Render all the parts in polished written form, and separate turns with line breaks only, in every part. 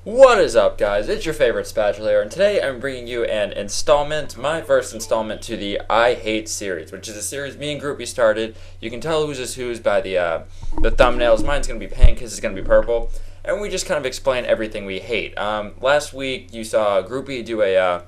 What is up, guys? It's your favorite Spatula here, and today I'm bringing you an installment, my first installment to the iHATE series, which is a series me and Groupie started. You can tell who's is who's by the thumbnails. Mine's going to be pink, his is going to be purple, and we just kind of explain everything we hate. Last week you saw Groupie do a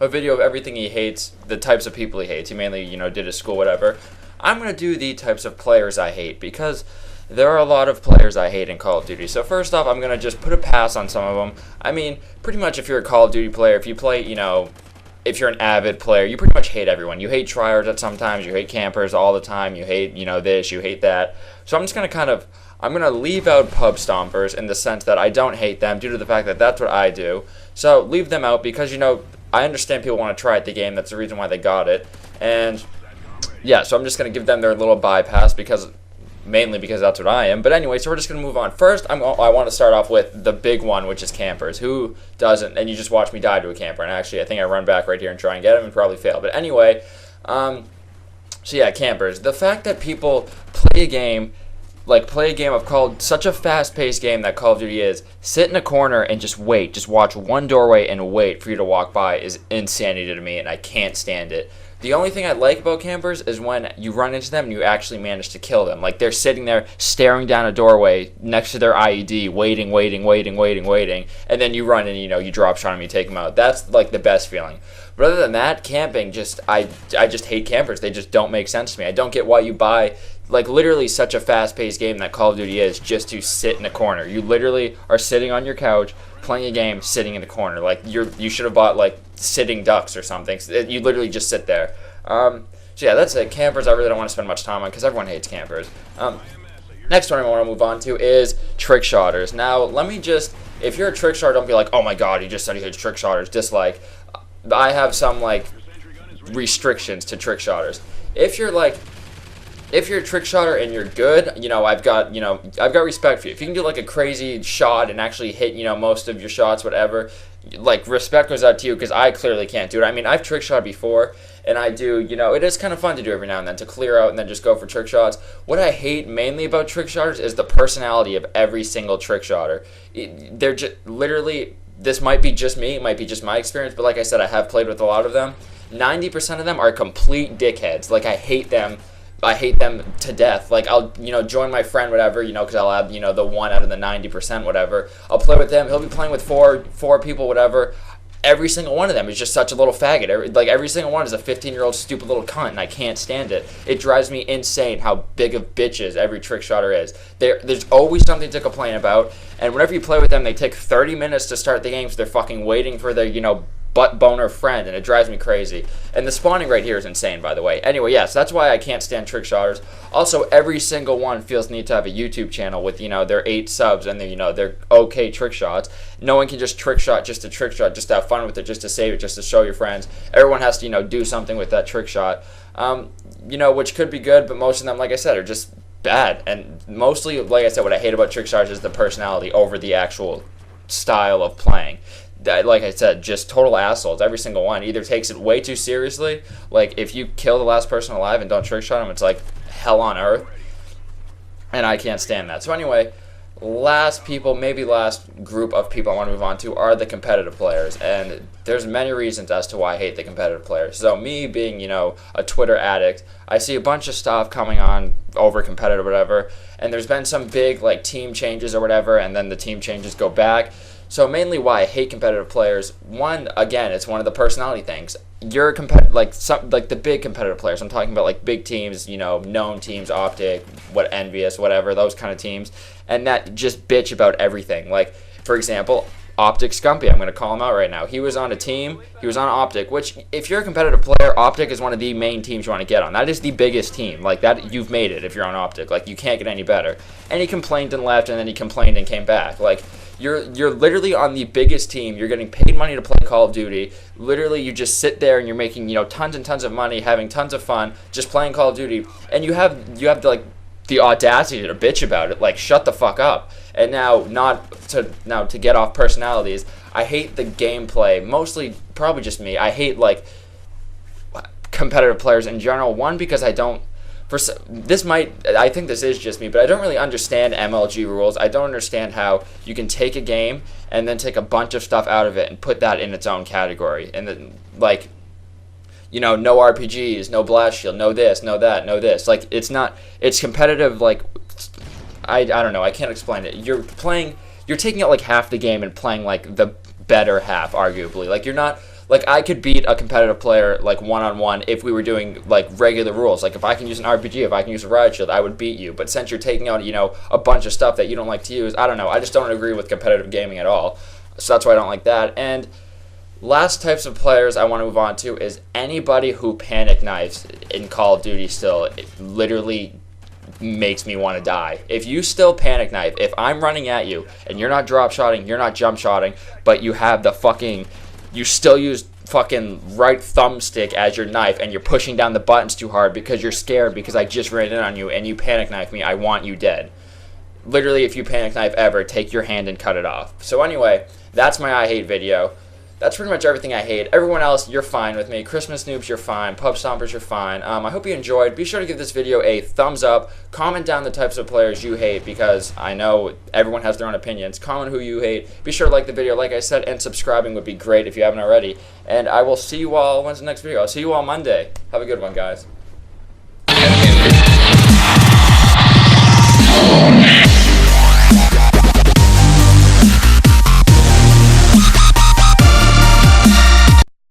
video of everything he hates, the types of people he hates. He mainly, did his school, whatever. I'm going to do the types of players I hate, because there are a lot of players I hate in Call of Duty. So first off, I'm going to just put a pass on some of them. I mean, pretty much if you're a Call of Duty player, if you play, if you're an avid player, you pretty much hate everyone. You hate tryhards at sometimes, you hate campers all the time, you hate, this, you hate that. So I'm just going to I'm going to leave out pub stompers in the sense that I don't hate them due to the fact that that's what I do. So leave them out because, I understand people want to try at the game. That's the reason why they got it. And yeah, so I'm just going to give them their little bypass mainly because that's what I am. But anyway, so we're just going to move on. First, I want to start off with the big one, which is campers. Who doesn't? And you just watch me die to a camper. And actually, I think I run back right here and try and get him and probably fail. But anyway, so yeah, campers. The fact that people play a game of such a fast-paced game that Call of Duty is, sit in a corner and just wait. Just watch one doorway and wait for you to walk by is insanity to me, and I can't stand it. The only thing I like about campers is when you run into them and you actually manage to kill them. Like, they're sitting there staring down a doorway next to their IED, waiting, and then you run and, you drop shot them, you take them out. That's, like, the best feeling. But other than that, camping, I just hate campers. They just don't make sense to me. I don't get why you buy, literally such a fast-paced game that Call of Duty is just to sit in a corner. You literally are sitting on your couch, playing a game, sitting in a corner. You should have bought, sitting ducks or something. You literally just sit there. So yeah, that's it. Campers, I really don't want to spend much time on because everyone hates campers. Next one I want to move on to is trick shotters. Now, if you're a trick shotter, don't be like, oh my god, he just said he hates trick shotters. Dislike. I have some, restrictions to trick shotters. If you're a trick shotter and you're good, I've got respect for you. If you can do a crazy shot and actually hit, most of your shots, whatever, respect goes out to you because I clearly can't do it. I mean, I've trick shot before and I do, it is kind of fun to do every now and then to clear out and then just go for trick shots. What I hate mainly about trick shotters is the personality of every single trick shotter. They're just literally, this might be just me, it might be just my experience, but like I said, I have played with a lot of them. 90% of them are complete dickheads. I hate them. I hate them to death. I'll, join my friend, whatever, because I'll have, the 1 out of the 90%, whatever. I'll play with them. He'll be playing with four people, whatever. Every single one of them is just such a little faggot. Every single one is a 15-year-old stupid little cunt, and I can't stand it. It drives me insane how big of bitches every trick shotter is. There's always something to complain about, and whenever you play with them, they take 30 minutes to start the game, so they're fucking waiting for their, butt boner friend, and it drives me crazy. And the spawning rate here is insane, by the way. Anyway, yes, that's why I can't stand trick shotters. Also, every single one feels the need to have a YouTube channel with, their 8 subs and their okay trick shots. No one can just trick shot just to trick shot, just to have fun with it, just to save it, just to show your friends. Everyone has to, do something with that trick shot. Which could be good, but most of them, like I said, are just bad. And mostly, like I said, what I hate about trick shotters is the personality over the actual style of playing. Like I said, just total assholes. Every single one either takes it way too seriously. If you kill the last person alive and don't trick shot him, it's like hell on earth. And I can't stand that. So anyway, last group of people I want to move on to are the competitive players. And there's many reasons as to why I hate the competitive players. So me being, a Twitter addict, I see a bunch of stuff coming on over competitive whatever. And there's been some big team changes or whatever, and then the team changes go back. So mainly why I hate competitive players, one, again, it's one of the personality things. You're the big competitive players. I'm talking about big teams, known teams, Optic, Envious, whatever, those kind of teams, and that just bitch about everything. For example, Optic Scumpy, I'm going to call him out right now. He was on a team, he was on Optic, which if you're a competitive player, Optic is one of the main teams you want to get on. That is the biggest team. That you've made it if you're on Optic. You can't get any better. And he complained and left, and then he complained and came back. You're literally on the biggest team. You're getting paid money to play Call of Duty. Literally, you just sit there and you're making tons and tons of money, having tons of fun, just playing Call of Duty. And you have the audacity to bitch about it. Shut the fuck up. And now to get off personalities, I hate the gameplay. Mostly, probably just me. I hate competitive players in general. One, because I don't. I think this is just me, but I don't really understand MLG rules. I don't understand how you can take a game and then take a bunch of stuff out of it and put that in its own category. And then, like, you know, no RPGs, no blast shield, no this, no that, no this. Like, it's competitive. Like, I don't know. I can't explain it. You're taking out like half the game and playing like the better half, arguably. Like, you're not. Like, I could beat a competitive player, like, one-on-one if we were doing, like, regular rules. Like, if I can use an RPG, if I can use a riot shield, I would beat you. But since you're taking out, you know, a bunch of stuff that you don't like to use, I don't know. I just don't agree with competitive gaming at all. So that's why I don't like that. And last types of players I want to move on to is anybody who panic knifes in Call of Duty still. It literally makes me want to die. If you still panic knife, if I'm running at you and you're not drop shotting, you're not jump shotting, but you have the fucking... You still use fucking right thumbstick as your knife and you're pushing down the buttons too hard because you're scared because I just ran in on you and you panic knife me, I want you dead. Literally, if you panic knife ever, take your hand and cut it off. So anyway, that's my I Hate video. That's pretty much everything I hate. Everyone else, you're fine with me. Christmas noobs, you're fine. Pub stompers, you're fine. I hope you enjoyed. Be sure to give this video a thumbs up. Comment down the types of players you hate because I know everyone has their own opinions. Comment who you hate. Be sure to like the video, like I said, and subscribing would be great if you haven't already. And I will see you all, when's the next video? I'll see you all Monday. Have a good one, guys.